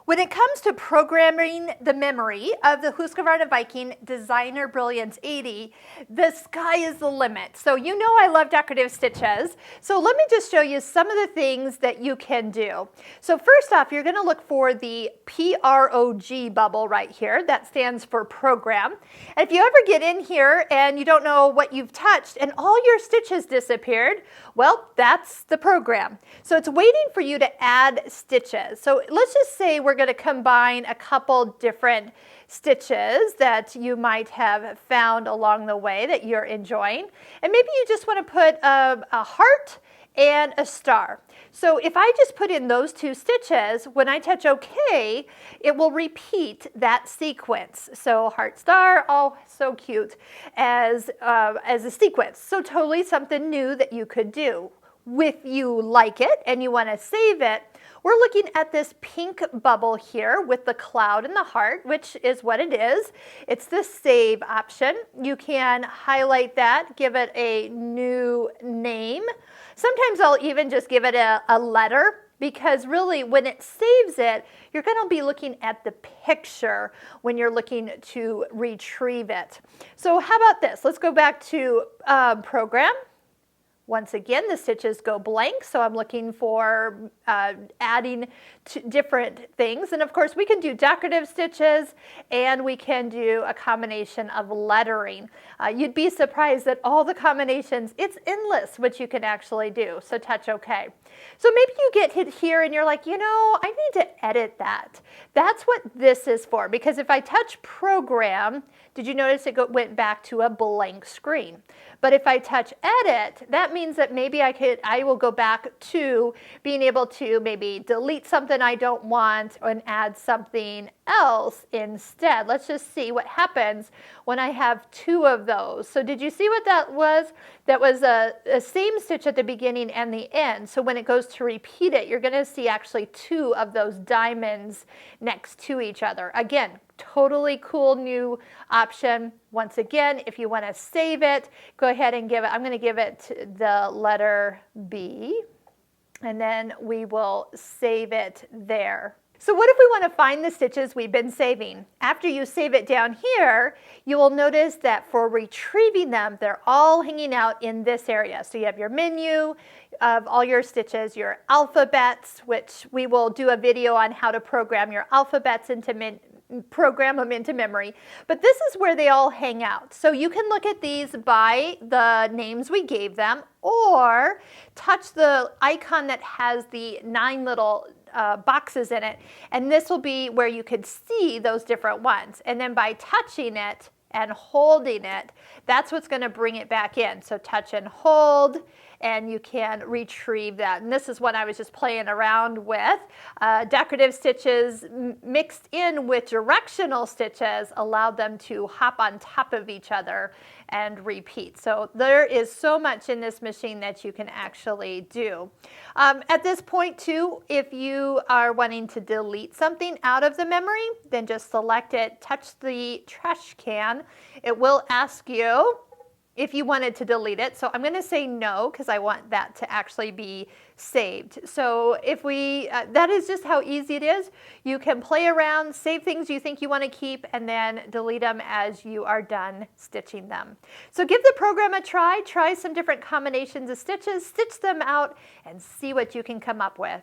When it comes to programming the memory of the Husqvarna Viking Designer Brilliance 80, the sky is the limit. So you know I love decorative stitches. So let me just show you some of the things that you can do. So first off, you're going to look for the PROG bubble right here. That stands for program. And if you ever get in here and you don't know what you've touched and all your stitches disappeared, well, that's the program. So it's waiting for you to add stitches. So let's just say we're going to combine a couple different stitches that you might have found along the way that you're enjoying. And maybe you just want to put a heart and a star. So if I just put in those two stitches, when I touch OK, it will repeat that sequence. So heart, star, oh, so cute as a sequence. So totally something new that you could do. If you like it and you want to save it, we're looking at this pink bubble here with the cloud and the heart, which is what it is. It's the save option. You can highlight that, give it a new name. Sometimes I'll even just give it a letter, because really when it saves it, you're going to be looking at the picture when you're looking to retrieve it. So how about this? Let's go back to program. Once again, the stitches go blank, so I'm looking for adding different things. And of course, we can do decorative stitches and we can do a combination of lettering. You'd be surprised that all the combinations, it's endless what you can actually do. So touch OK. So maybe you get hit here and you're like, you know, I need to edit that. That's what this is for, because if I touch program, did you notice it went back to a blank screen? But if I touch edit, that means that maybe I will go back to being able to maybe delete something I don't want and add something else instead. Let's just see what happens when I have two of those. So did you see what that was? That was a same stitch at the beginning and the end. So when it goes to repeat it, you're going to see actually two of those diamonds next to each other. Again, totally cool new option. Once again, if you want to save it, go ahead and give it, I'm going to give it the letter B, and then we will save it there. So what if we want to find the stitches we've been saving? After you save it down here, you will notice that for retrieving them, they're all hanging out in this area. So you have your menu of all your stitches, your alphabets, which we will do a video on how to program your alphabets into program them into memory. But this is where they all hang out. So you can look at these by the names we gave them, or touch the icon that has the 9 little boxes in it, and this will be where you could see those different ones. And then by touching it and holding it, that's what's going to bring it back in. So touch and hold, and you can retrieve that. And this is what I was just playing around with. Decorative stitches mixed in with directional stitches allowed them to hop on top of each other and repeat. So there is so much in this machine that you can actually do. At this point too, if you are wanting to delete something out of the memory, then just select it, touch the trash can. It will ask you if you wanted to delete it. So I'm going to say no, because I want that to actually be saved. So if that is just how easy it is. You can play around, save things you think you want to keep, and then delete them as you are done stitching them. So give the program a try some different combinations of stitches, stitch them out, and see what you can come up with.